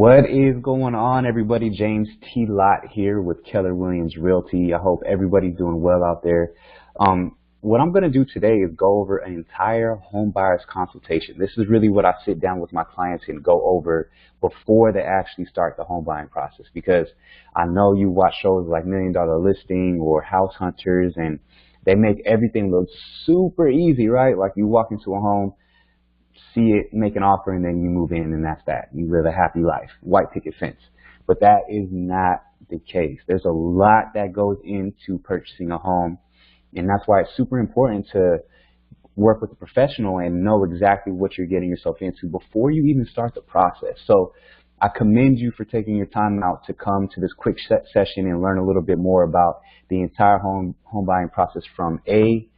What is going on, everybody? James T. Lott here with Keller Williams Realty. I hope everybody's doing well out there. What I'm going to do today is go over an entire home buyer's consultation. This is really what I sit down with my clients and go over before they actually start the home buying process, because I know you watch shows like $1 Million Listing or House Hunters, and they make everything look super easy, right? Like you walk into a home, see it, make an offer, and then you move in, and that's that. You live a happy life, white picket fence. But that is not the case. There's a lot that goes into purchasing a home, and that's why it's super important to work with a professional and know exactly what you're getting yourself into before you even start the process. So I commend you for taking your time out to come to this quick session and learn a little bit more about the entire home buying process from A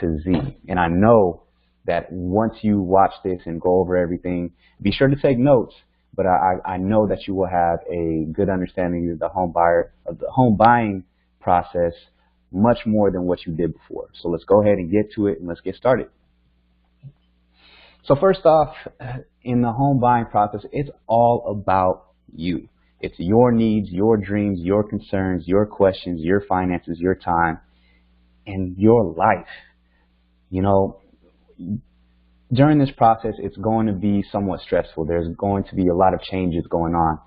to Z. And I know that once you watch this and go over everything, be sure to take notes, but I know that you will have a good understanding of the home buying process much more than what you did before. So let's go ahead and get to it, and let's get started. So first off, in the home buying process, it's all about you. It's your needs, your dreams, your concerns, your questions, your finances, your time, and your life. You know, during this process, it's going to be somewhat stressful. There's going to be a lot of changes going on.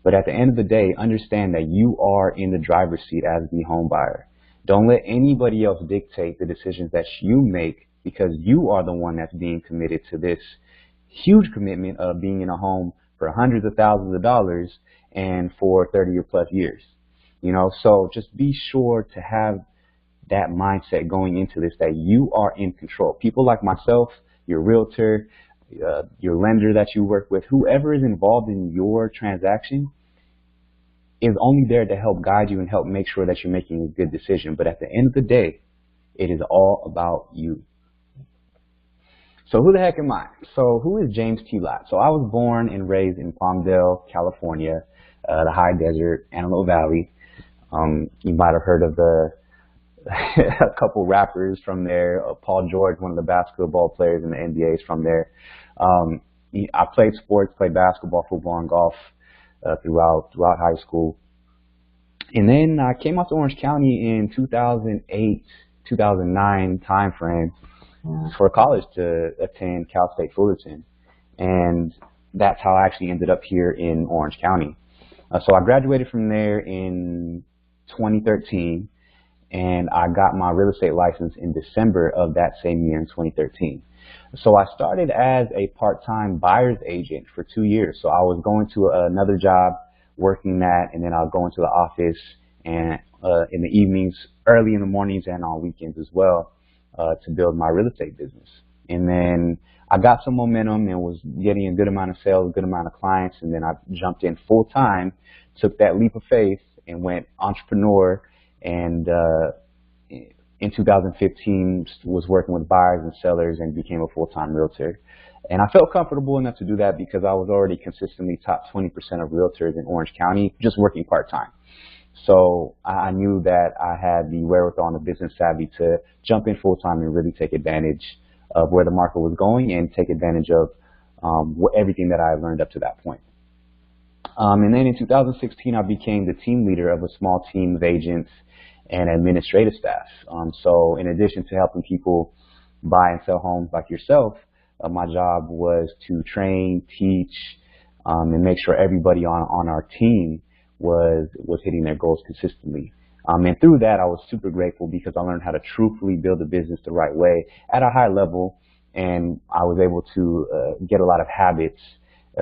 But at the end of the day, understand that you are in the driver's seat as the home buyer. Don't let anybody else dictate the decisions that you make, because you are the one that's being committed to this huge commitment of being in a home for hundreds of thousands of dollars and for 30 or plus years. You know, so just be sure to have that mindset going into this, that you are in control. People like myself, your realtor, your lender that you work with, whoever is involved in your transaction is only there to help guide you and help make sure that you're making a good decision. But at the end of the day, it is all about you. So who the heck am I? So who is James T. Lott? So I was born and raised in Palmdale, California, the high desert, Antelope Valley. You might have heard of a couple rappers from there. Paul George, one of the basketball players in the NBA, is from there. I played sports, played basketball, football, and golf throughout high school. And then I came out to Orange County in 2008, 2009 timeframe for college to attend Cal State Fullerton. And that's how I actually ended up here in Orange County. So I graduated from there in 2013. And I got my real estate license in December of that same year in 2013. So I started as a part-time buyer's agent for 2 years. So I was going to another job, working that, and then I was going to the office and in the evenings, early in the mornings, and on weekends as well, to build my real estate business. And then I got some momentum and was getting a good amount of sales, a good amount of clients, and then I jumped in full-time, took that leap of faith, and went entrepreneur. And in 2015 was working with buyers and sellers and became a full-time realtor. And I felt comfortable enough to do that because I was already consistently top 20% of realtors in Orange County, just working part-time. So I knew that I had the wherewithal and the business savvy to jump in full-time and really take advantage of where the market was going and take advantage of everything that I had learned up to that point. And then in 2016, I became the team leader of a small team of agents and administrative staff. So in addition to helping people buy and sell homes like yourself, my job was to train, teach, and make sure everybody on our team was hitting their goals consistently. And through that, I was super grateful because I learned how to truthfully build a business the right way at a high level, and I was able to get a lot of habits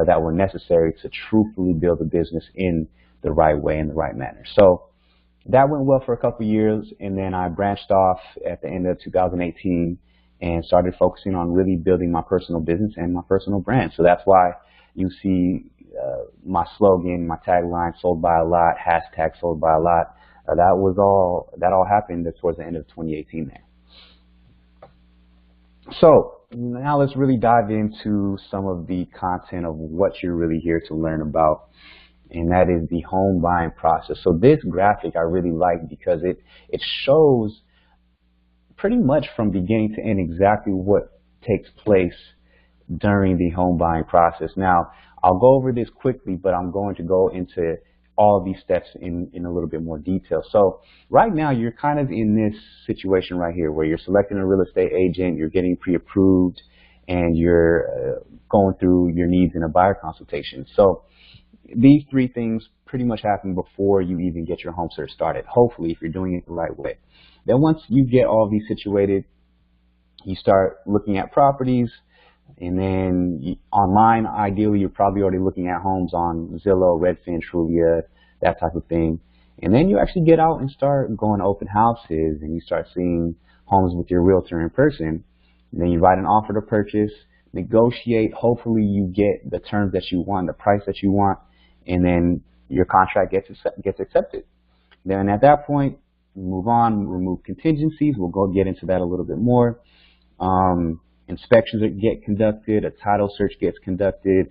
that were necessary to truthfully build a business in the right way, in the right manner. So that went well for a couple of years, and then I branched off at the end of 2018 and started focusing on really building my personal business and my personal brand. So that's why you see my slogan, my tagline, sold by a lot, hashtag sold by a lot. That all happened towards the end of 2018 there. So now let's really dive into some of the content of what you're really here to learn about, and that is the home buying process. So this graphic I really like because it shows pretty much from beginning to end exactly what takes place during the home buying process. Now, I'll go over this quickly, but I'm going to go into all of these steps in a little bit more detail. So right now, you're kind of in this situation right here where you're selecting a real estate agent, you're getting pre-approved, and you're going through your needs in a buyer consultation. So these three things pretty much happen before you even get your home search started, hopefully, if you're doing it the right way. Then once you get all these situated, you start looking at properties, and then online, ideally, you're probably already looking at homes on Zillow, Redfin, Trulia, that type of thing. And then you actually get out and start going to open houses, and you start seeing homes with your realtor in person. And then you write an offer to purchase, negotiate. Hopefully, you get the terms that you want, the price that you want, and then your contract gets accepted. Then at that point, move on, remove contingencies. We'll go get into that a little bit more. Inspections get conducted, a title search gets conducted,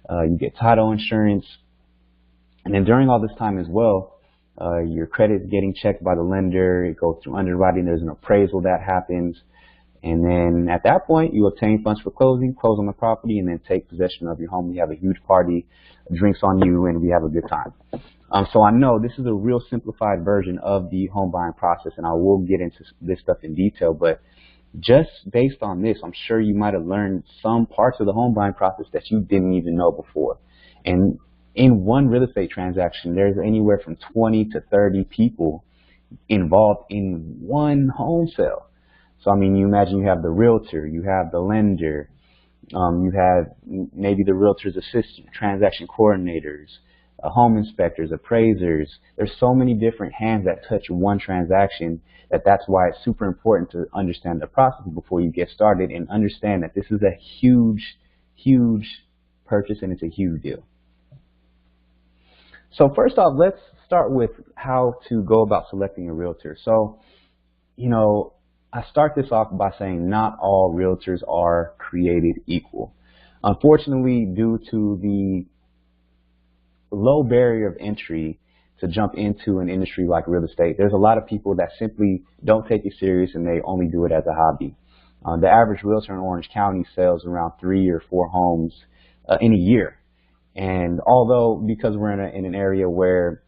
you get title insurance, and then during all this time as well, your credit is getting checked by the lender, it goes through underwriting, there's an appraisal that happens, and then at that point, you obtain funds for closing, close on the property, and then take possession of your home. We have a huge party, drinks on you, and we have a good time. So I know this is a real simplified version of the home buying process, and I will get into this stuff in detail, but just based on this, I'm sure you might have learned some parts of the home buying process that you didn't even know before. And in one real estate transaction, there's anywhere from 20 to 30 people involved in one home sale. So, I mean, you imagine you have the realtor, you have the lender, you have maybe the realtor's assistant, transaction coordinators, home inspectors, appraisers. There's so many different hands that touch one transaction that's why it's super important to understand the process before you get started and understand that this is a huge, huge purchase and it's a huge deal. So first off, let's start with how to go about selecting a realtor. So, you know, I start this off by saying not all realtors are created equal. Unfortunately, due to the low barrier of entry to jump into an industry like real estate, there's a lot of people that simply don't take it serious and they only do it as a hobby. The average realtor in Orange County sells around 3 or 4 homes in a year. And although, because we're in an area where,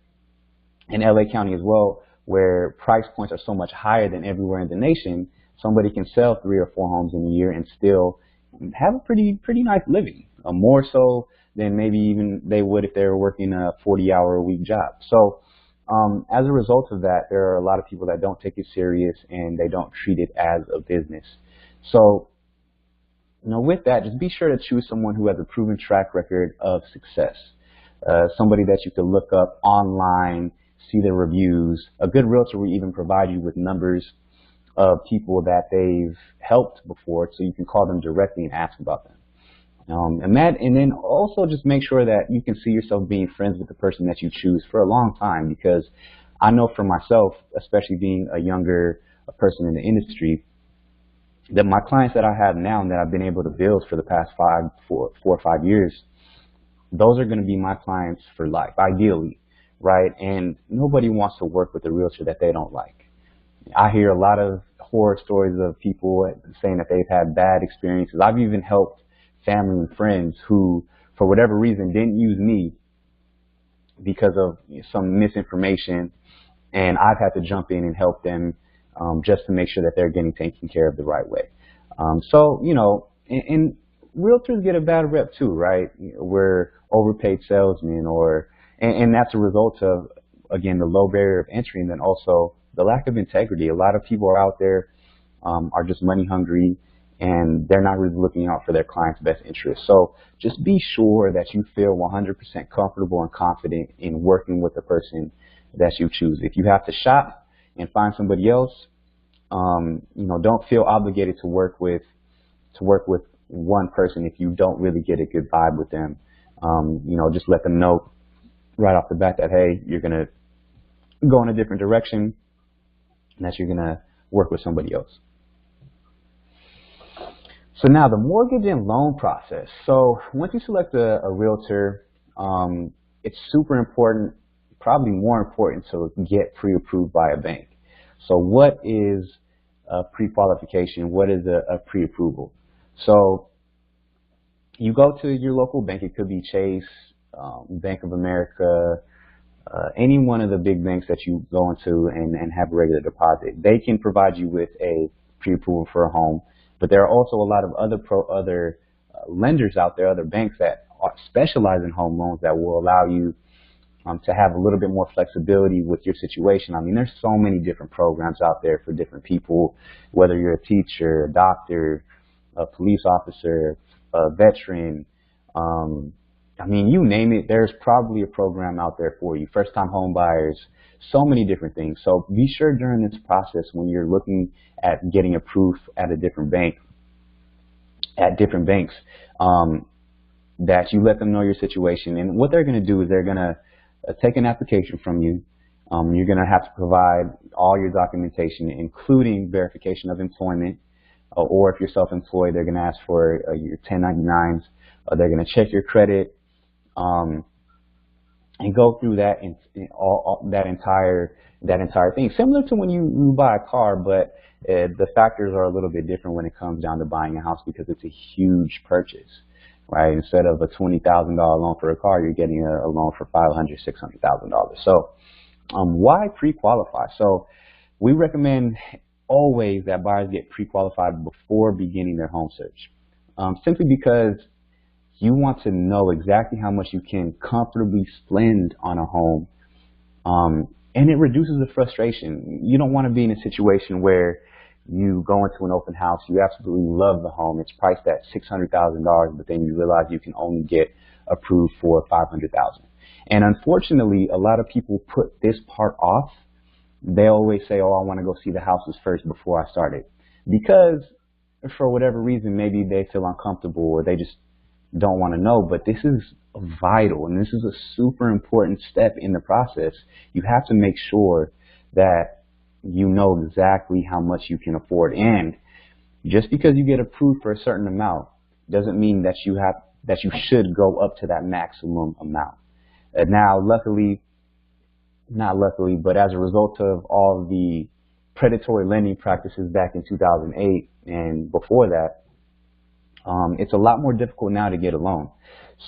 in LA County as well, where price points are so much higher than everywhere in the nation, somebody can sell 3 or 4 homes in a year and still have a pretty nice living, more so than maybe even they would if they were working a 40-hour-a-week job. So as a result of that, there are a lot of people that don't take it serious and they don't treat it as a business. So, you know, with that, just be sure to choose someone who has a proven track record of success. Somebody that you can look up online, see their reviews. A good realtor will even provide you with numbers of people that they've helped before, so you can call them directly and ask about them. And then also just make sure that you can see yourself being friends with the person that you choose for a long time, because I know for myself, especially being a younger person in the industry, that my clients that I have now and that I've been able to build for the past 4 or 5 years, those are going to be my clients for life, ideally, right? And nobody wants to work with a realtor that they don't like. I hear a lot of horror stories of people saying that they've had bad experiences. I've even helped family and friends who, for whatever reason, didn't use me because of some misinformation, and I've had to jump in and help them just to make sure that they're getting taken care of the right way. So, you know, and realtors get a bad rep too, right? We're overpaid salesmen, and that's a result of, again, the low barrier of entry, and then also the lack of integrity. A lot of people are out there are just money hungry, and they're not really looking out for their client's best interest. So just be sure that you feel 100% comfortable and confident in working with the person that you choose. If you have to shop and find somebody else, you know, don't feel obligated to work with one person if you don't really get a good vibe with them. You know, just let them know right off the bat that, hey, you're gonna go in a different direction, and that you're gonna work with somebody else. So now the mortgage and loan process. So once you select a realtor, it's super important, probably more important, to get pre-approved by a bank. So what is a pre-qualification? What is a pre-approval? So You go to your local bank. It could be Chase, Bank of America, any one of the big banks that you go into and have a regular deposit. They can provide you with a pre-approval for a home, but there are also a lot of other lenders out there, other banks that specialize in home loans that will allow you to have a little bit more flexibility with your situation. I mean, there's so many different programs out there for different people, whether you're a teacher, a doctor, a police officer, a veteran. I mean, you name it, there's probably a program out there for you. First-time home buyers, so many different things. So be sure during this process when you're looking at getting approved at a different bank, at different banks, that you let them know your situation. And what they're going to do is they're going to take an application from you. You're going to have to provide all your documentation, including verification of employment, or if you're self-employed, they're going to ask for your 1099s. They're going to check your credit, and go through that and that entire thing. Similar to when you buy a car, but the factors are a little bit different when it comes down to buying a house because it's a huge purchase, right? Instead of a $20,000 loan for a car, you're getting a loan for $500,000, $600,000. So why pre-qualify? So we recommend always that buyers get pre-qualified before beginning their home search, simply because you want to know exactly how much you can comfortably spend on a home, and it reduces the frustration. You don't want to be in a situation where you go into an open house, you absolutely love the home, it's priced at $600,000, but then you realize you can only get approved for $500,000. And unfortunately, a lot of people put this part off. They always say, oh, I want to go see the houses first before I start it, because for whatever reason, maybe they feel uncomfortable or they just don't want to know. But this is vital, and this is a super important step in the process. You have to make sure that you know exactly how much you can afford. And just because you get approved for a certain amount doesn't mean that you should go up to that maximum amount. Now, not luckily, but as a result of all the predatory lending practices back in 2008 and before that, it's a lot more difficult now to get a loan.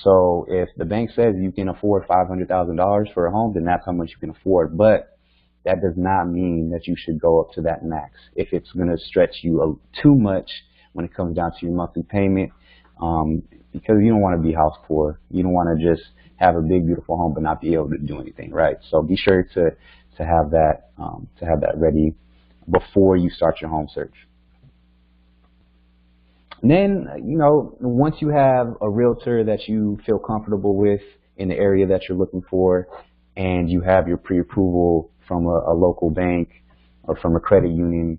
So if the bank says you can afford $500,000 for a home, then that's how much you can afford. But that does not mean that you should go up to that max if it's going to stretch you too much when it comes down to your monthly payment, because you don't want to be house poor. You don't want to just have a big, beautiful home but not be able to do anything, right? So be sure to have that ready before you start your home search. And then, once you have a realtor that you feel comfortable with in the area that you're looking for, and you have your pre-approval from a local bank or from a credit union,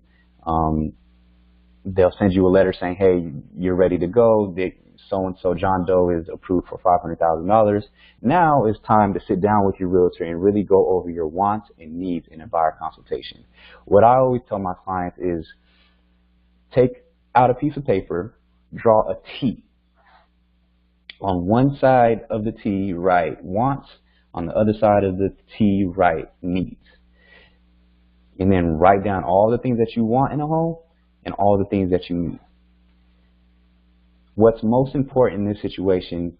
they'll send you a letter saying, hey, you're ready to go. So-and-so John Doe is approved for $500,000. Now it's time to sit down with your realtor and really go over your wants and needs in a buyer consultation. What I always tell my clients is take out a piece of paper, draw a T. On one side of the T, write wants. On the other side of the T, write needs. And then write down all the things that you want in a home and all the things that you need. What's most important in this situation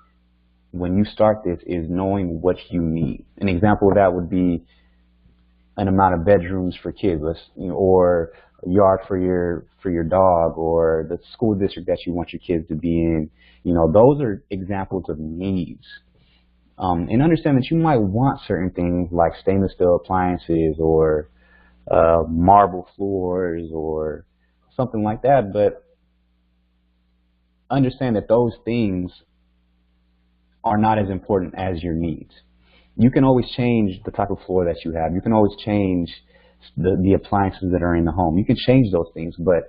when you start this is knowing what you need. An example of that would be an amount of bedrooms for kids, or a yard for your dog, or the school district that you want your kids to be in. Those are examples of needs. And understand that you might want certain things like stainless steel appliances or marble floors or something like that, but understand that those things are not as important as your needs. You can always change the type of floor that you have. You can always change the appliances that are in the home. You can change those things, but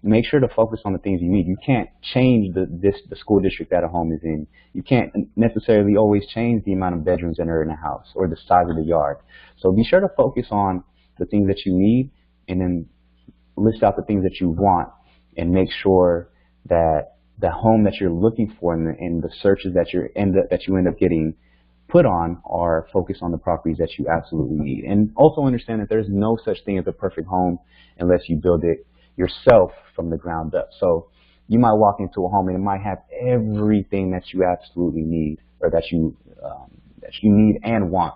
make sure to focus on the things you need. You can't change the school district that a home is in. You can't necessarily always change the amount of bedrooms that are in a house or the size of the yard. So be sure to focus on the things that you need, and then list out the things that you want, and make sure that the home that you're looking for and the searches that you end up getting put on are focused on the properties that you absolutely need. And also understand that there's no such thing as a perfect home unless you build it yourself from the ground up. So You might walk into a home and it might have everything that you absolutely need, or that you need and want.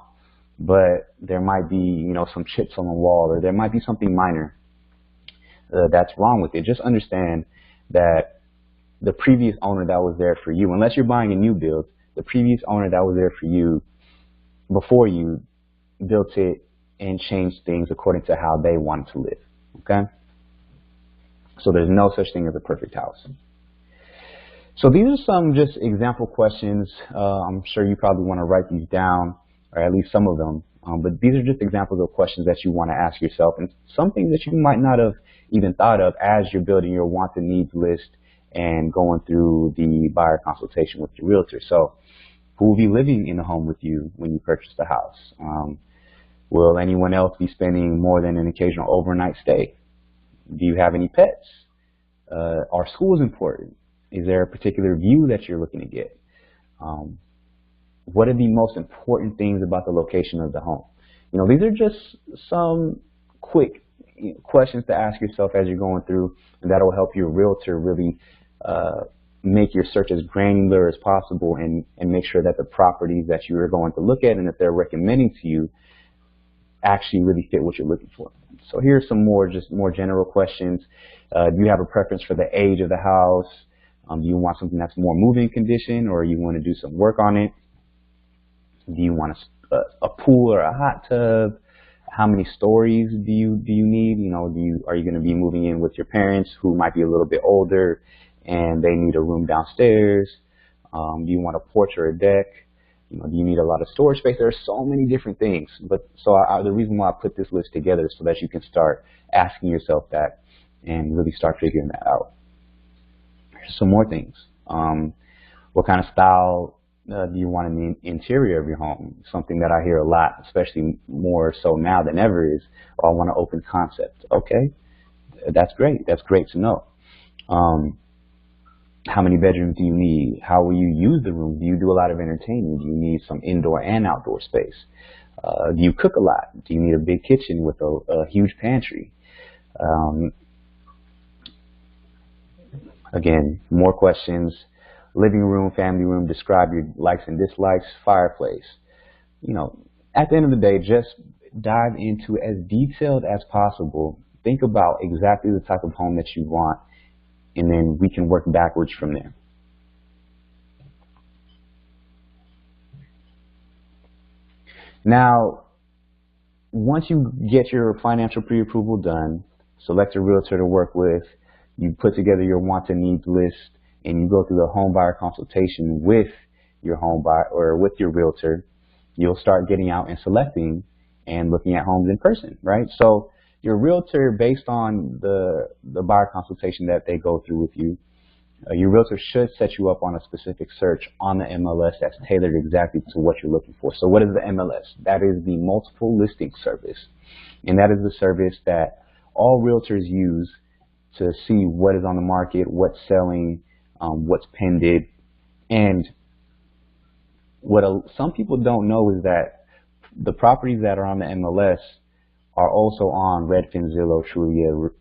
But there might be, some chips on the wall, or there might be something minor that's wrong with it. Just understand that the previous owner that was there for you, unless you're buying a new build, the previous owner that was there for you before you built it and changed things according to how they wanted to live. Okay? So there's no such thing as a perfect house. So these are some just example questions. I'm sure you probably want to write these down, or at least some of them. But these are just examples of questions that you want to ask yourself, and some things that you might not have even thought of as you're building your wants and needs list and going through the buyer consultation with your realtor. So who will be living in the home with you when you purchase the house? Will anyone else be spending more than an occasional overnight stay? Do you have any pets? Are schools important? Is there a particular view that you're looking to get? What are the most important things about the location of the home? These are just some quick questions to ask yourself as you're going through, and that'll help your realtor really make your search as granular as possible, and make sure that the properties that you are going to look at and that they're recommending to you actually really fit what you're looking for. So here's some more general questions. Do you have a preference for the age of the house? Do you want something that's more move-in condition, or you want to do some work on it? Do you want a pool or a hot tub? How many stories do you need? Are you going to be moving in with your parents who might be a little bit older and they need a room downstairs? Do you want a porch or a deck? Do you need a lot of storage space? There are so many different things. But the reason why I put this list together is so that you can start asking yourself that and really start figuring that out. Here's some more things. What kind of style do you want in the interior of your home? Something that I hear a lot, especially more so now than ever, is, I want an open concept. Okay, that's great. That's great to know. How many bedrooms do you need? How will you use the room? Do you do a lot of entertaining? Do you need some indoor and outdoor space? Do you cook a lot? Do you need a big kitchen with a huge pantry? Again, more questions. Living room, family room, describe your likes and dislikes, fireplace. At the end of the day, just dive into as detailed as possible. Think about exactly the type of home that you want, and then we can work backwards from there. Now, once you get your financial pre-approval done, select a realtor to work with, you put together your wants and needs list, and you go through the home buyer consultation with your home buyer or with your realtor, you'll start getting out and selecting and looking at homes in person, right? So your realtor, based on the buyer consultation that they go through with you, your realtor should set you up on a specific search on the MLS that's tailored exactly to what you're looking for. So what is the MLS? That is the multiple listing service. And that is the service that all realtors use to see what is on the market, what's selling, what's pending. And what some people don't know is that the properties that are on the MLS are also on Redfin, Zillow, Trulia,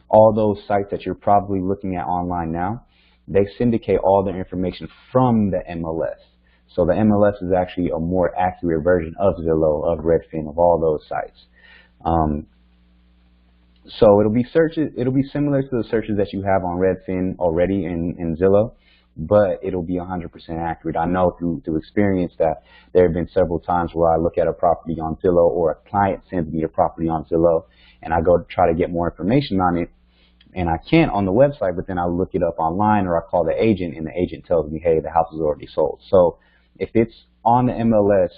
all those sites that you're probably looking at online now. They syndicate all their information from the MLS. So the MLS is actually a more accurate version of Zillow, of Redfin, of all those sites. So it'll be similar to the searches that you have on Redfin already in Zillow, but it'll be 100% accurate. I know through experience that there have been several times where I look at a property on Zillow, or a client sends me a property on Zillow, and I go to try to get more information on it, and I can't on the website, but then I look it up online, or I call the agent, and the agent tells me, hey, the house is already sold. So if it's on the MLS,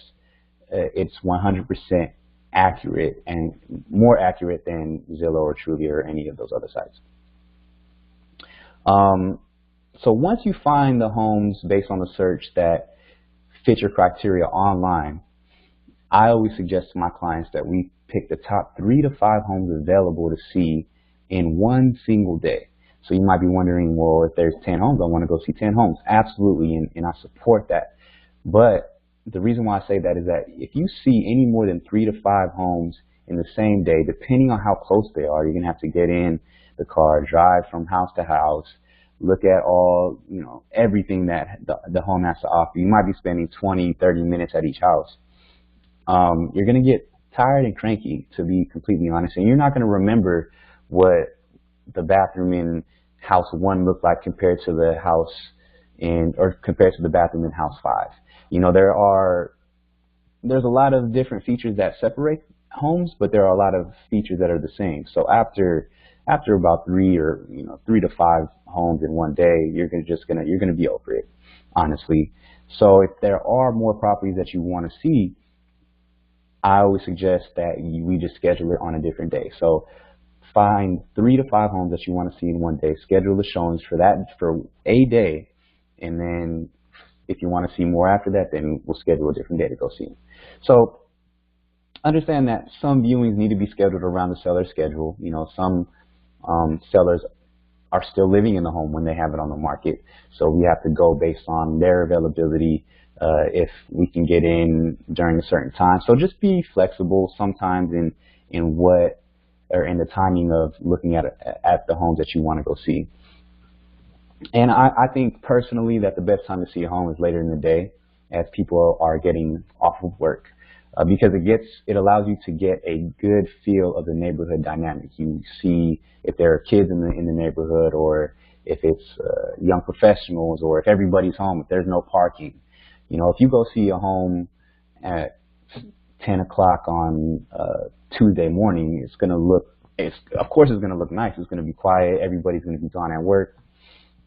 it's 100% accurate, and more accurate than Zillow or Trulia or any of those other sites. So once you find the homes based on the search that fit your criteria online, I always suggest to my clients that we pick the top 3 to 5 homes available to see in one single day. So you might be wondering, well, if there's 10 homes, I want to go see 10 homes. Absolutely, and I support that. But the reason why I say that is that if you see any more than 3 to 5 homes in the same day, depending on how close they are, you're going to have to get in the car, drive from house to house, look at all, everything that the home has to offer. You might be spending 20, 30 minutes at each house. You're going to get tired and cranky, to be completely honest, and you're not going to remember what the bathroom in house 1 looked like compared to the bathroom in house 5. There's a lot of different features that separate homes, but there are a lot of features that are the same. So after about 3 to 5 homes in one day, you're gonna be over it, honestly. So if there are more properties that you want to see, I always suggest that we just schedule it on a different day. So find 3 to 5 homes that you want to see in one day, schedule the showings for a day, and then if you want to see more after that, then we'll schedule a different day to go see them. So understand that some viewings need to be scheduled around the seller's schedule. Some sellers are still living in the home when they have it on the market, so we have to go based on their availability, if we can get in during a certain time. So just be flexible sometimes in the timing of looking at the homes that you want to go see. And I think personally that the best time to see a home is later in the day, as people are getting off of work, because it allows you to get a good feel of the neighborhood dynamic. You see if there are kids in the neighborhood, or if it's young professionals, or if everybody's home, if there's no parking. If you go see a home at 10 o'clock on Tuesday morning, of course it's going to look nice. It's going to be quiet. Everybody's going to be gone at work,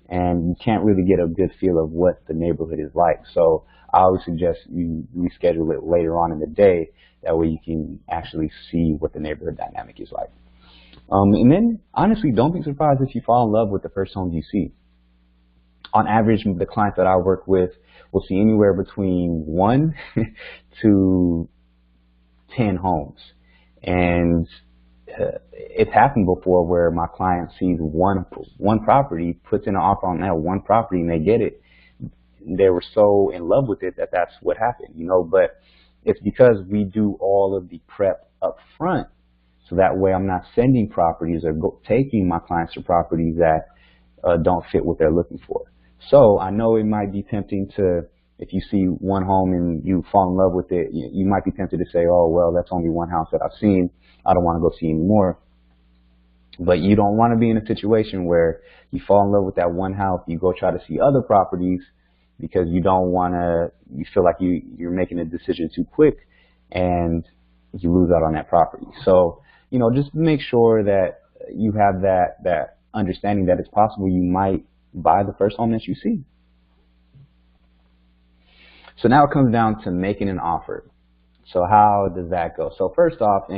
and you can't really get a good feel of what the neighborhood is like. So I always suggest you reschedule it later on in the day. That way you can actually see what the neighborhood dynamic is like. And then, honestly, don't be surprised if you fall in love with the first home you see. On average, the clients that I work with will see anywhere between 1 to 10 homes. And it's happened before where my client sees one property, puts in an offer on that one property, and they get it. They were so in love with it that that's what happened, but it's because we do all of the prep up front, so that way I'm not sending properties or taking my clients to properties that don't fit what they're looking for. So I know it might be tempting to, if you see one home and you fall in love with it, you might be tempted to say, oh, well, that's only one house that I've seen. I don't want to go see any more. But you don't want to be in a situation where you fall in love with that one house, you go try to see other properties because you feel like you're making a decision too quick, and you lose out on that property. So, just make sure that you have that understanding that it's possible you might buy the first home that you see. So now it comes down to making an offer. So how does that go? So first off,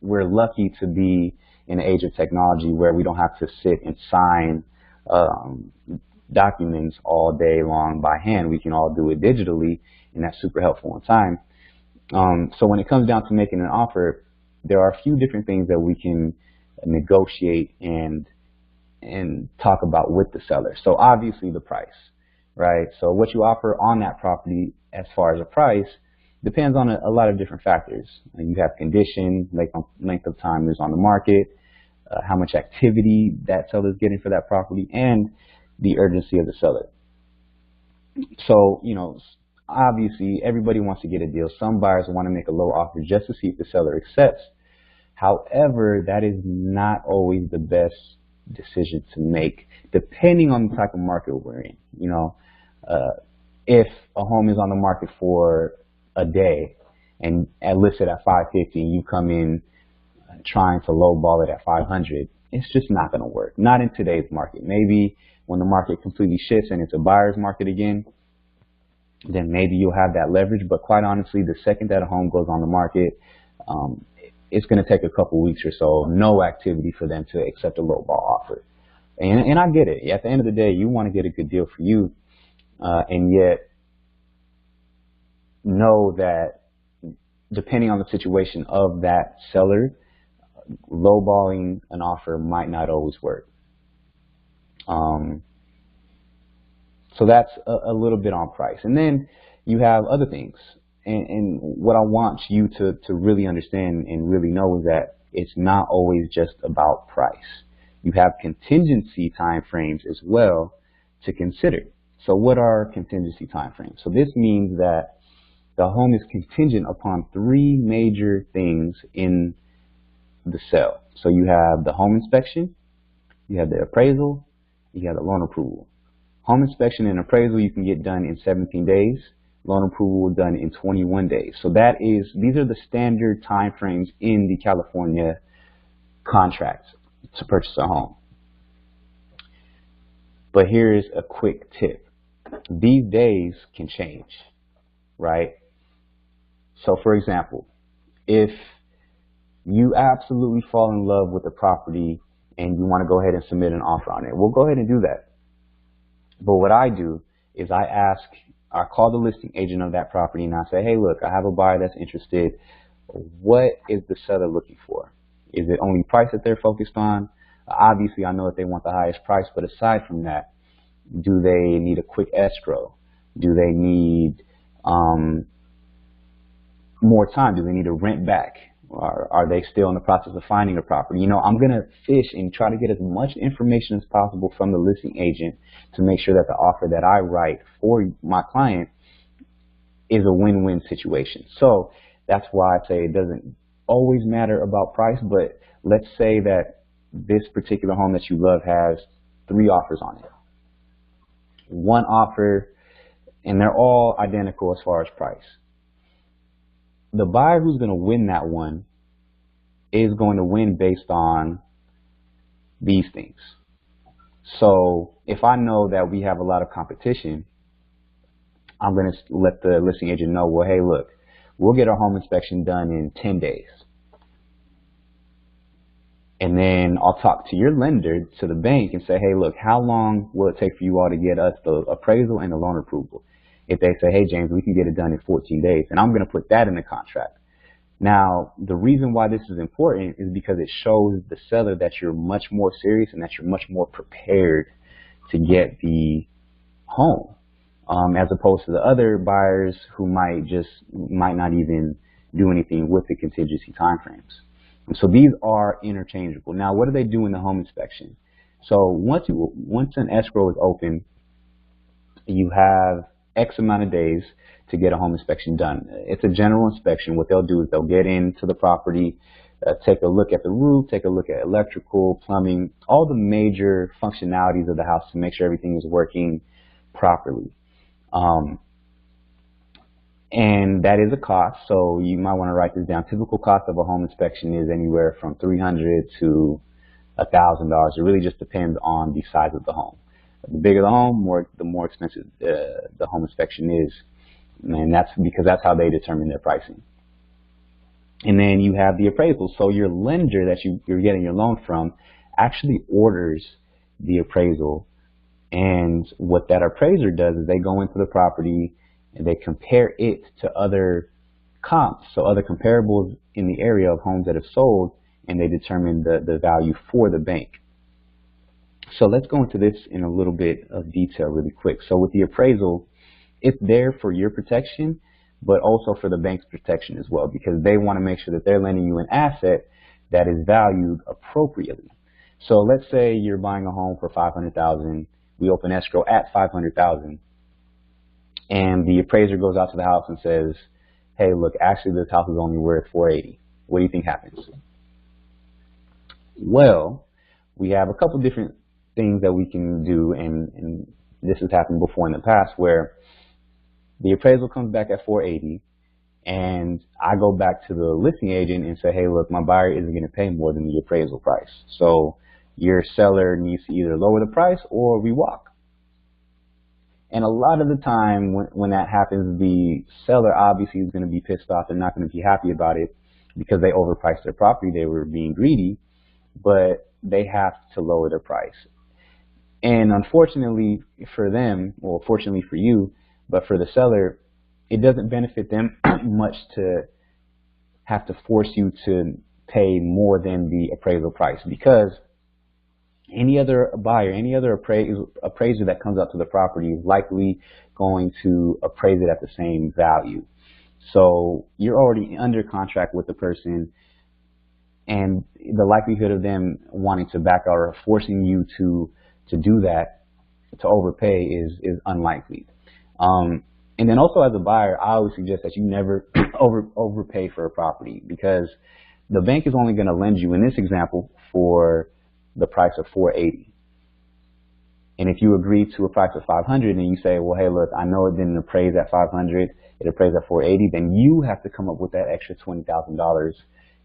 we're lucky to be in the age of technology where we don't have to sit and sign documents all day long by hand. We can all do it digitally, and that's super helpful in time. So when it comes down to making an offer, there are a few different things that we can negotiate and talk about with the seller. So obviously the price, right? So what you offer on that property as far as a price depends on a lot of different factors. You have condition, length of time it's on the market, how much activity that seller is getting for that property, and the urgency of the seller. So, obviously everybody wants to get a deal. Some buyers want to make a low offer just to see if the seller accepts. However, that is not always the best decision to make, depending on the type of market we're in. If a home is on the market for a day and listed at $550, you come in trying to lowball it at $500, it's just not going to work. Not in today's market. Maybe when the market completely shifts and it's a buyer's market again, then maybe you'll have that leverage. But quite honestly, the second that a home goes on the market, it's going to take a couple weeks or so, no activity for them to accept a lowball offer. And I get it. At the end of the day, you want to get a good deal for you, and yet know that depending on the situation of that seller, lowballing an offer might not always work. So that's a little bit on price. And then you have other things. And what I want you to really understand and really know is that it's not always just about price. you have contingency timeframes as well to consider. So what are contingency timeframes? So this means that the home is contingent upon three major things in the sale. So you have the home inspection, you have the appraisal, you have the loan approval. Home inspection and appraisal you can get done in 17 days. Loan approval done in 21 days. So these are the standard time frames in the California contracts to purchase a home. But here's a quick tip. These days can change, right? So for example, if you absolutely fall in love with the property and you want to go ahead and submit an offer on it, we'll go ahead and do that. But what I do is I call the listing agent of that property and I say, hey, look, I have a buyer that's interested. What is the seller looking for? Is it only price that they're focused on? Obviously, I know that they want the highest price, but aside from that, do they need a quick escrow? Do they need more time? Do they need to rent back? Or are they still in the process of finding a property? You know, I'm going to fish and try to get as much information as possible from the listing agent to make sure that the offer that I write for my client is a win-win situation. So that's why I say it doesn't always matter about price, but let's say that this particular home that you love has 3 offers on it. One offer, and they're all identical as far as price. The buyer who's going to win that one is going to win based on these things. So if I know that we have a lot of competition, I'm going to let the listing agent know, well, hey, look, we'll get our home inspection done in 10 days. And then I'll talk to your lender, to the bank, and say, hey, look, how long will it take for you all to get us the appraisal and the loan approval? If they say, hey, James, we can get it done in 14 days, and I'm going to put that in the contract. Now, the reason why this is important is because it shows the seller that you're much more serious and that you're much more prepared to get the home, as opposed to the other buyers who might not even do anything with the contingency timeframes. And so these are interchangeable. Now, what do they do in the home inspection? So once an escrow is open, you have X amount of days to get a home inspection done. It's a general inspection. What they'll do is they'll get into the property, take a look at the roof, take a look at electrical, plumbing, all the major functionalities of the house to make sure everything is working properly. And that is a cost, so you might want to write this down. Typical cost of a home inspection is anywhere from $300 to $1,000. It really just depends on the size of the home. The bigger the home, the more expensive the home inspection is, and that's because that's how they determine their pricing. And then you have the appraisal. So your lender that you're getting your loan from actually orders the appraisal, and what that appraiser does is they go into the property and they compare it to other comps, so other comparables in the area of homes that have sold, and they determine the value for the bank. So let's go into this in a little bit of detail really quick. So with the appraisal, it's there for your protection, but also for the bank's protection as well, because they want to make sure that they're lending you an asset that is valued appropriately. So let's say you're buying a home for $500,000. We open escrow at $500,000, and the appraiser goes out to the house and says, hey, look, actually this house is only worth $480,000. What do you think happens? Well, we have a couple different things that we can do, and this has happened before in the past, where the appraisal comes back at $480,000, and I go back to the listing agent and say, hey, look, my buyer isn't going to pay more than the appraisal price. So your seller needs to either lower the price or we walk. And a lot of the time when that happens, the seller obviously is going to be pissed off. They're not going to be happy about it because they overpriced their property. They were being greedy, but they have to lower their price. And unfortunately for them, or fortunately for you, but for the seller, it doesn't benefit them much to have to force you to pay more than the appraisal price, because any other buyer, any other appraiser that comes out to the property is likely going to appraise it at the same value. So you're already under contract with the person, and the likelihood of them wanting to back out or forcing you to do that, to overpay, is unlikely. And then also as a buyer, I always suggest that you never overpay for a property, because the bank is only going to lend you, in this example, for the price of $480. And if you agree to a price of $500 and you say, well, hey, look, I know it didn't appraise at $500, it appraised at $480, then you have to come up with that extra $20,000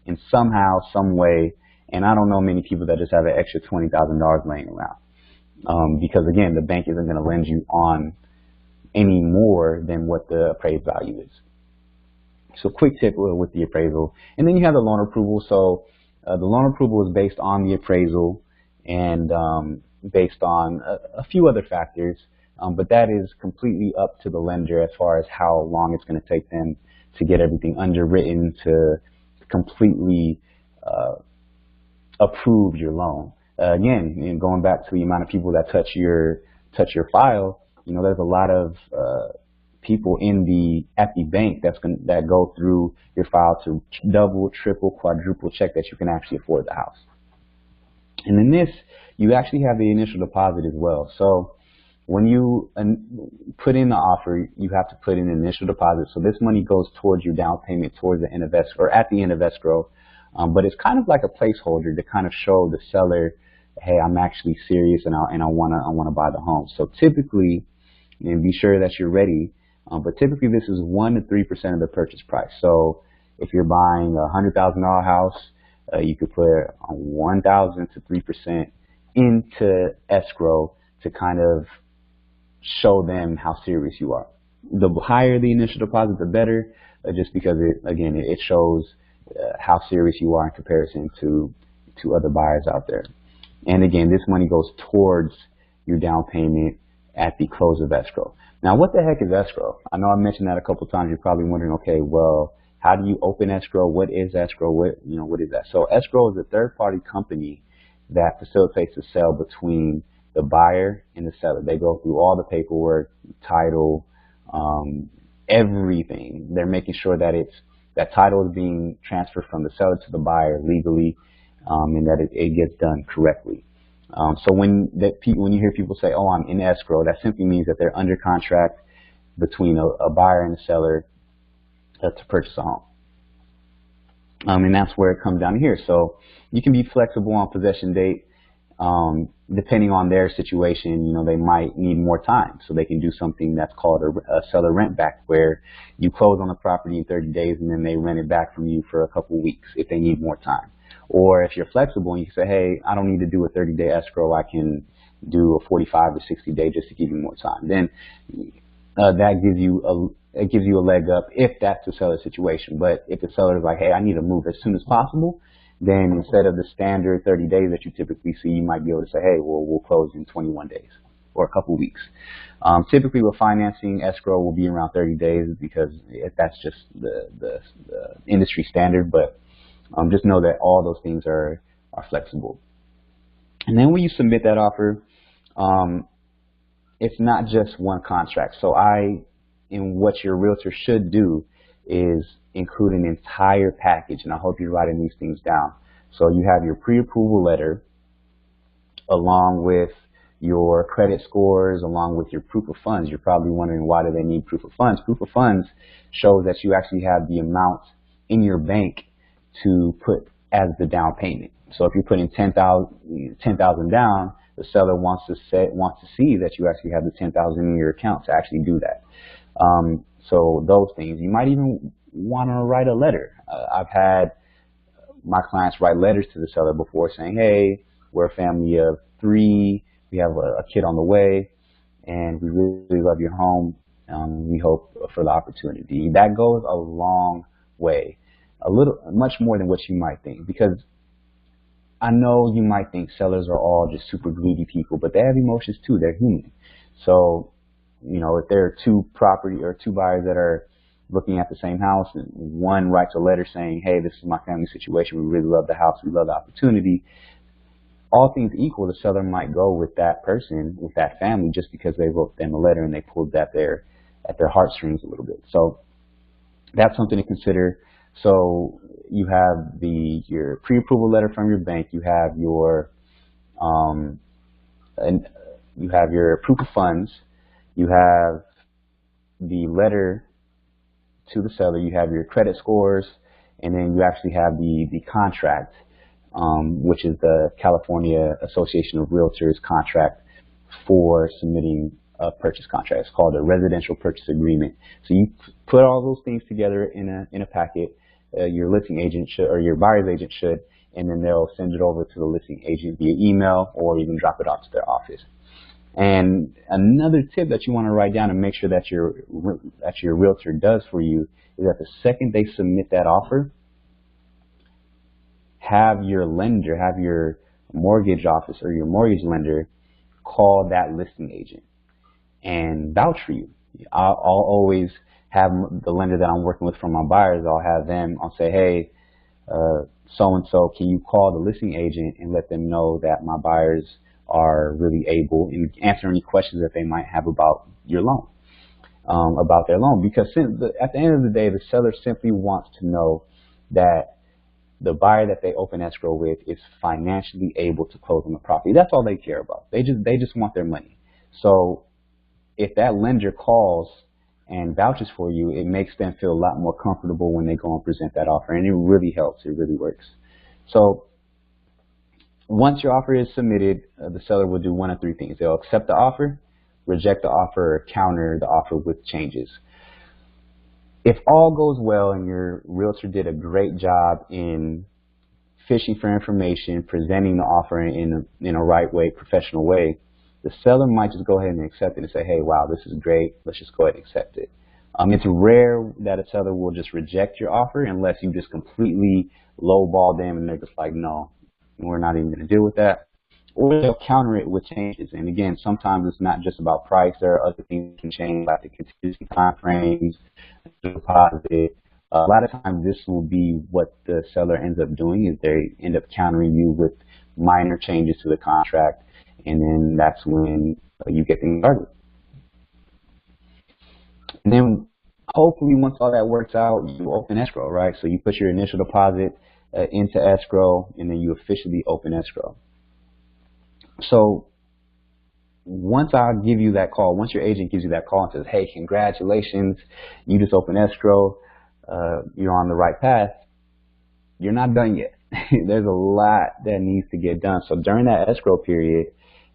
in somehow, some way. And I don't know many people that just have an extra $20,000 laying around, because again, the bank isn't going to lend you on any more than what the appraised value is. So quick tip with the appraisal. And then you have the loan approval. So the loan approval is based on the appraisal and based on a few other factors, but that is completely up to the lender as far as how long it's going to take them to get everything underwritten, to completely approve your loan. Again, going back to the amount of people that touch your file, there's a lot of people at the bank that go through your file to double, triple, quadruple check that you can actually afford the house. And in this, you actually have the initial deposit as well. So when you put in the offer, you have to put in an initial deposit. So this money goes towards your down payment, towards the end of escrow, or at the end of escrow. But it's kind of like a placeholder to kind of show the seller, hey, I'm actually serious and I wanna buy the home. So typically, and be sure that you're ready, but typically this is 1 to 3% of the purchase price. So if you're buying a $100,000 house, you could put 1,000 to 3% into escrow to kind of show them how serious you are. The higher the initial deposit, the better, just because it shows how serious you are in comparison to other buyers out there. And again, this money goes towards your down payment at the close of escrow. Now, what the heck is escrow? I know I mentioned that a couple times. You're probably wondering, okay, well, how do you open escrow? What is escrow? What is that? So escrow is a third-party company that facilitates the sale between the buyer and the seller. They go through all the paperwork, title, everything. They're making sure that that title is being transferred from the seller to the buyer legally, and that it gets done correctly. So when you hear people say, "Oh, I'm in escrow," that simply means that they're under contract between a buyer and a seller to purchase a home. And that's where it comes down here. So you can be flexible on possession date, depending on their situation. They might need more time, so they can do something that's called a seller rent back, where you close on the property in 30 days and then they rent it back from you for a couple weeks if they need more time. Or if you're flexible and you say, hey, I don't need to do a 30-day escrow, I can do a 45 to 60-day just to give you more time. Then that gives you a leg up if that's the seller's situation. But if the seller is like, hey, I need to move as soon as possible, then instead of the standard 30 days that you typically see, you might be able to say, hey, well, we'll close in 21 days or a couple weeks. Typically with financing, escrow will be around 30 days because that's just the industry standard. But just know that all those things are flexible. And then when you submit that offer, it's not just one contract. So what your realtor should do is include an entire package, and I hope you're writing these things down. So you have your pre-approval letter along with your credit scores, along with your proof of funds. You're probably wondering, why do they need proof of funds? Proof of funds shows that you actually have the amount in your bank to put as the down payment. So if you're putting $10,000 down, the seller wants to see that you actually have the $10,000 in your account to actually do that. So those things. You might even want to write a letter. I've had my clients write letters to the seller before saying, hey, we're a family of 3, we have a kid on the way, and we really love your home. We hope for the opportunity. That goes a long way, much more than what you might think, because I know you might think sellers are all just super greedy people, but they have emotions too. They're human. So, if there are two buyers that are looking at the same house, and one writes a letter saying, hey, this is my family situation, we really love the house, we love the opportunity, all things equal, the seller might go with that person, with that family, just because they wrote them a letter and they pulled at their heartstrings a little bit. So that's something to consider. So you have your pre-approval letter from your bank, you have um, and you have your proof of funds, you have the letter to the seller, you have your credit scores, and then you actually have the contract, which is the California Association of Realtors contract for submitting a purchase contract. It's called a residential purchase agreement. So you put all those things together in a packet. Your listing agent should, or your buyer's agent should, and then they'll send it over to the listing agent via email or even drop it off to their office. And another tip that you want to write down and make sure that your realtor does for you is that the second they submit that offer, have your lender, have your mortgage office or your mortgage lender call that listing agent and vouch for you. I'll always have the lender that I'm working with from my buyers, I'll say, hey, so-and-so, can you call the listing agent and let them know that my buyers are really able and answer any questions that they might have about your loan, about their loan. Because at the end of the day, the seller simply wants to know that the buyer that they open escrow with is financially able to close on the property. That's all they care about. They just want their money. So if that lender calls and vouches for you, it makes them feel a lot more comfortable when they go and present that offer, and it really helps. It really works. So once your offer is submitted, the seller will do one of three things. They'll accept the offer, reject the offer, or counter the offer with changes. If all goes well and your realtor did a great job in fishing for information, presenting the offer in a right way, professional way, the seller might just go ahead and accept it and say, hey, wow, this is great. Let's just go ahead and accept it. It's rare that a seller will just reject your offer unless you just completely lowball them and they're just like, no, we're not even going to deal with that. Or they'll counter it with changes. And again, sometimes it's not just about price. There are other things that can change, like the contingency time frames, the deposit. A lot of times this will be what the seller ends up doing, is they end up countering you with minor changes to the contract. And then that's when you get things started. And then hopefully once all that works out, you open escrow, right? So you put your initial deposit into escrow, and then you officially open escrow. So once I give you that call, once your agent gives you that call and says, hey, congratulations, you just opened escrow, you're on the right path, you're not done yet. There's a lot that needs to get done. So during that escrow period,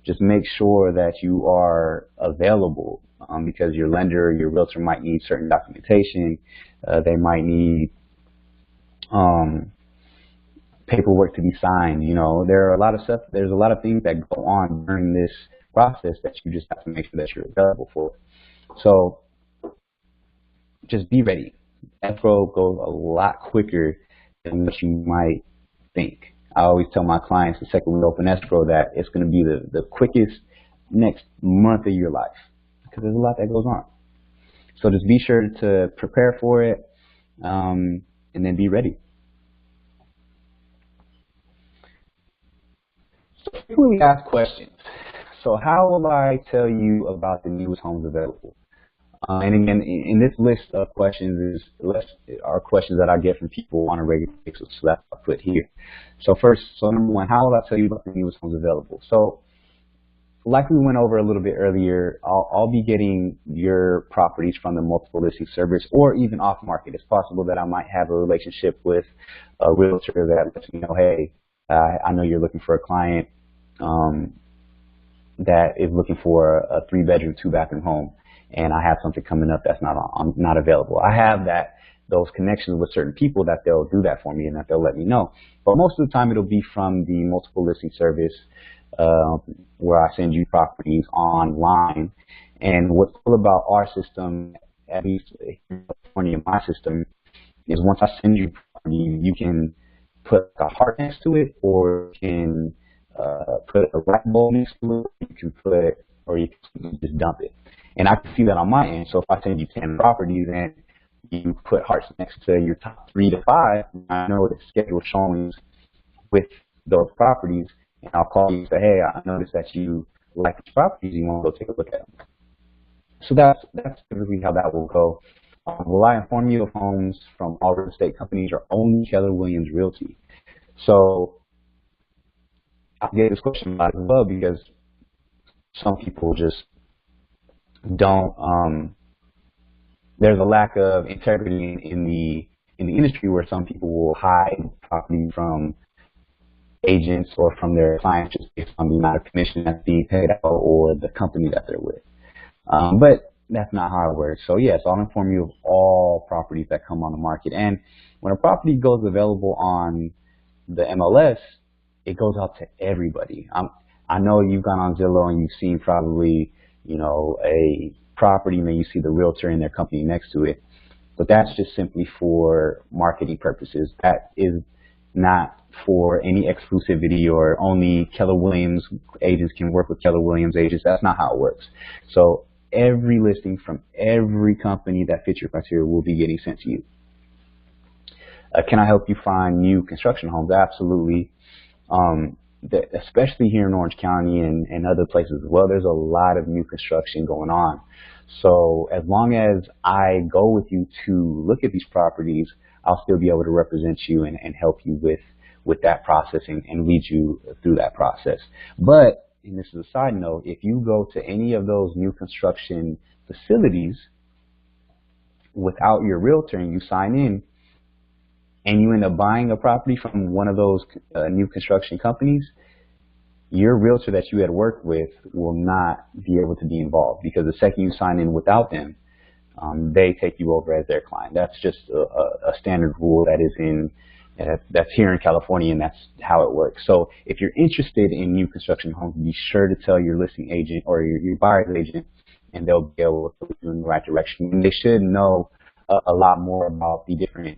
just make sure that you are available, because your lender or your realtor might need certain documentation. They might need paperwork to be signed. You know, there's a lot of things that go on during this process that you just have to make sure that you're available for. So just be ready. Escrow goes a lot quicker than what you might think. I always tell my clients the second we open escrow that it's going to be the quickest next month of your life, because there's a lot that goes on. So just be sure to prepare for it, and then be ready. So frequently asked questions. So how will I tell you about the newest homes available? And again, in this list of questions are questions that I get from people on a regular basis, so that's what I put here. So number one, how will I tell you about the newest homes available? So like we went over a little bit earlier, I'll be getting your properties from the multiple listing service or even off market. It's possible that I might have a relationship with a realtor that lets me know, hey, I know you're looking for a client that is looking for a 3-bedroom, 2-bathroom home, and I have something coming up that's not available. I have those connections with certain people that they'll do that for me and that they'll let me know. But most of the time it'll be from the multiple listing service, where I send you properties online. And what's cool about our system, at least in California, my system, is once I send you property, you can put a heart next to it, or you can put a rat bowl next to it. Or you can just dump it. And I can see that on my end. So if I send you 10 properties and you put hearts next to your top 3 to 5, I know the schedule showings with those properties, and I'll call you and say, hey, I noticed that you like these properties. You want to go take a look at them. So that's typically how that will go. Will I inform you of homes from all real estate companies or only Keller Williams Realty? So I get this question a lot as well because some people just don't. There's a lack of integrity in the industry where some people will hide property from agents or from their clients just based on the amount of commission that's being paid out or the company that they're with. But that's not how it works. So yes, I'll inform you of all properties that come on the market. And when a property goes available on the MLS, it goes out to everybody. I know you've gone on Zillow and you've seen probably, a property and then you see the realtor and their company next to it. But that's just simply for marketing purposes. That is not for any exclusivity or only Keller Williams agents can work with Keller Williams agents. That's not how it works. So every listing from every company that fits your criteria will be getting sent to you. Can I help you find new construction homes? Absolutely. Especially here in Orange County and other places as well, there's a lot of new construction going on. So as long as I go with you to look at these properties, I'll still be able to represent you and help you with that process and lead you through that process. But, and this is a side note, if you go to any of those new construction facilities without your realtor and you sign in, and you end up buying a property from one of those new construction companies, your realtor that you had worked with will not be able to be involved because the second you sign in without them, they take you over as their client. That's just a standard rule that is that's here in California, and that's how it works. So if you're interested in new construction homes, be sure to tell your listing agent or your buyer's agent, and they'll be able to put you in the right direction. And they should know a lot more about the different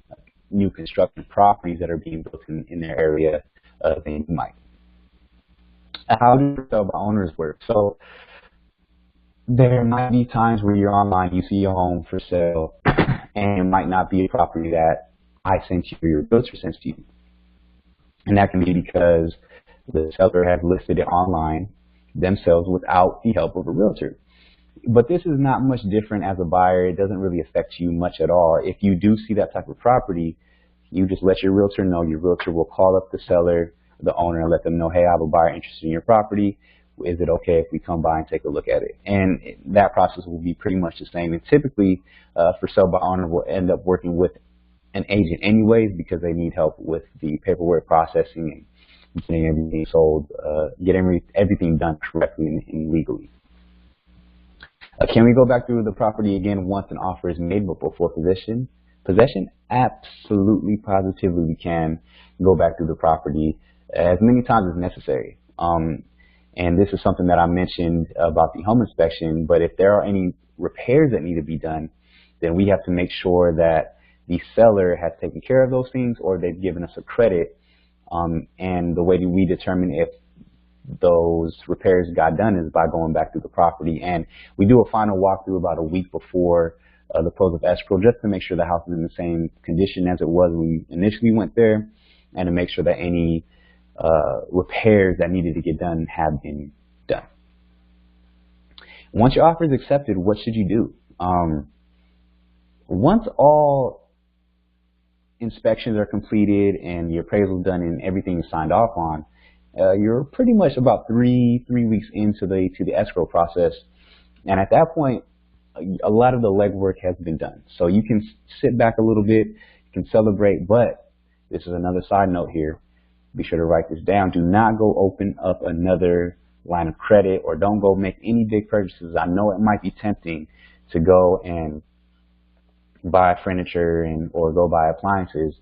new construction properties that are being built in their area than you might. How do sell by owners work? So there might be times where you're online, you see a home for sale, and it might not be a property that I sent you or your realtor sends to you. And that can be because the seller has listed it online themselves without the help of a realtor. But this is not much different as a buyer. It doesn't really affect you much at all. If you do see that type of property, you just let your realtor know. Your realtor will call up the seller, the owner, and let them know, hey, I have a buyer interested in your property. Is it okay if we come by and take a look at it? And that process will be pretty much the same. And typically, for sell by owner, we'll end up working with an agent anyways because they need help with the paperwork processing and getting everything sold, getting everything done correctly and legally. Can we go back through the property again once an offer is made but before possession? Absolutely, positively, we can go back through the property as many times as necessary. And this is something that I mentioned about the home inspection, but if there are any repairs that need to be done, then we have to make sure that the seller has taken care of those things or they've given us a credit. And the way that we determine if those repairs got done is by going back through the property. And we do a final walkthrough about a week before the close of escrow just to make sure the house is in the same condition as it was when we initially went there and to make sure that any repairs that needed to get done have been done. Once your offer is accepted, what should you do? Once all inspections are completed and your appraisal is done and everything is signed off on, you're pretty much about three weeks into the escrow process, and at that point, a lot of the legwork has been done. So you can sit back a little bit, you can celebrate, but this is another side note here. Be sure to write this down. Do not go open up another line of credit or don't go make any big purchases. I know it might be tempting to go and buy furniture or go buy appliances,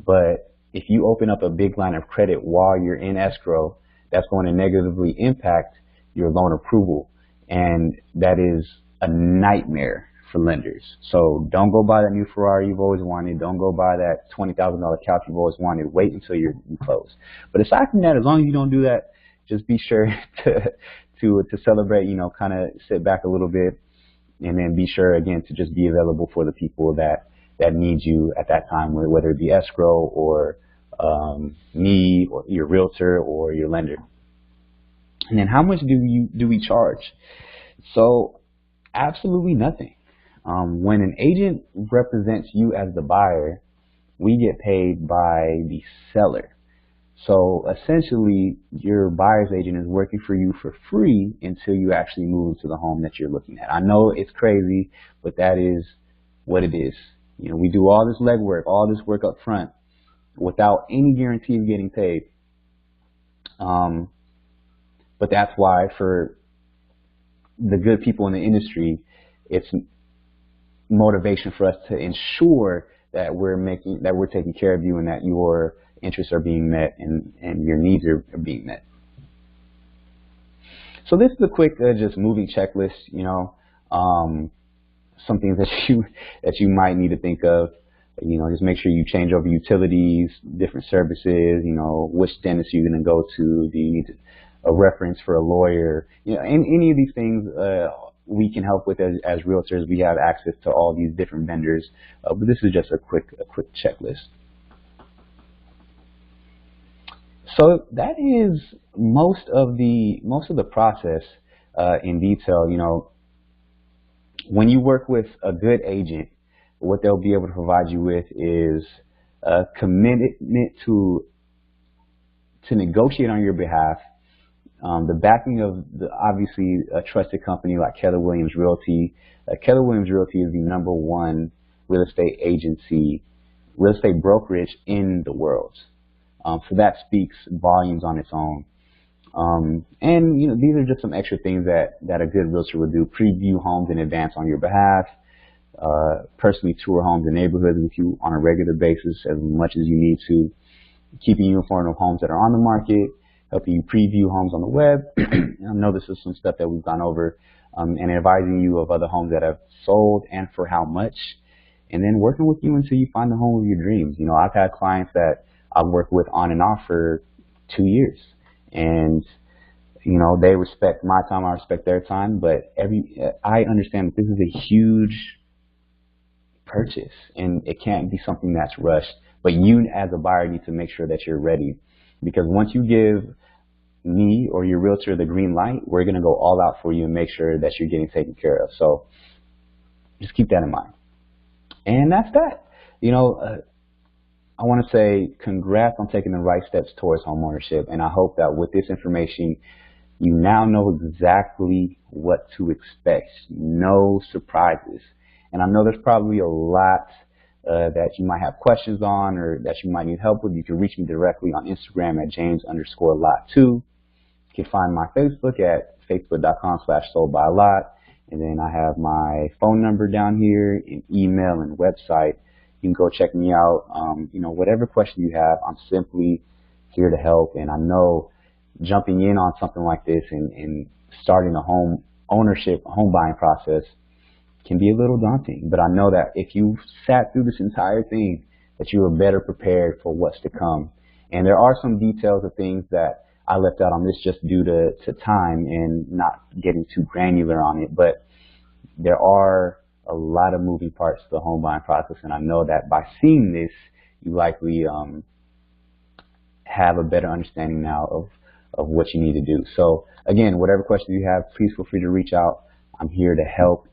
but if you open up a big line of credit while you're in escrow, that's going to negatively impact your loan approval, and that is a nightmare for lenders. So don't go buy that new Ferrari you've always wanted. Don't go buy that $20,000 couch you've always wanted. Wait until you close. But aside from that, as long as you don't do that, just be sure to celebrate, kind of sit back a little bit, and then be sure again to just be available for the people that need you at that time, whether it be escrow or me or your realtor or your lender. And then how much do we charge? So absolutely nothing. When an agent represents you as the buyer, we get paid by the seller. So essentially, your buyer's agent is working for you for free until you actually move to the home that you're looking at. I know it's crazy, but that is what it is. You know, we do all this legwork, all this work up front without any guarantee of getting paid. But that's why for the good people in the industry, it's motivation for us to ensure that we're taking care of you and that your interests are being met and your needs are being met. So this is a quick just moving checklist, you know, some things that you might need to think of. You know, just make sure you change over utilities, different services, you know, which dentist you're going to go to, do you need a reference for a lawyer, you know, and any of these things we can help with as realtors. We have access to all these different vendors, but this is just a quick checklist. So that is most of the process in detail. You know, when you work with a good agent, what they'll be able to provide you with is a commitment to negotiate on your behalf, the backing of obviously a trusted company like Keller Williams Realty. Keller Williams Realty is the #1 real estate brokerage in the world. So that speaks volumes on its own. And you know, these are just some extra things that a good realtor would do: preview homes in advance on your behalf, personally tour homes and neighborhoods with you on a regular basis as much as you need to, keeping you informed of homes that are on the market, helping you preview homes on the web. I know this is some stuff that we've gone over, and advising you of other homes that have sold and for how much, and then working with you until you find the home of your dreams. You know, I've had clients that I've worked with on and off for 2 years, and you know, they respect my time, I respect their time, but I understand that this is a huge purchase and it can't be something that's rushed. But you as a buyer need to make sure that you're ready, because once you give me or your realtor the green light, we're going to go all out for you and make sure that you're getting taken care of. So just keep that in mind. And that's that. You know, I want to say congrats on taking the right steps towards homeownership, and I hope that with this information, you now know exactly what to expect. No surprises. And I know there's probably a lot that you might have questions on or that you might need help with. You can reach me directly on Instagram at James_Lott2. You can find my Facebook at facebook.com/soldbylott. And then I have my phone number down here, and email and website. You can go check me out. You know, whatever question you have, I'm simply here to help. And I know jumping in on something like this and starting a home buying process can be a little daunting. But I know that if you sat through this entire thing, that you are better prepared for what's to come. And there are some details of things that I left out on this just due to time and not getting too granular on it. But there are a lot of moving parts to the home buying process, and I know that by seeing this, you likely have a better understanding now of what you need to do. So again, whatever questions you have, please feel free to reach out. I'm here to help.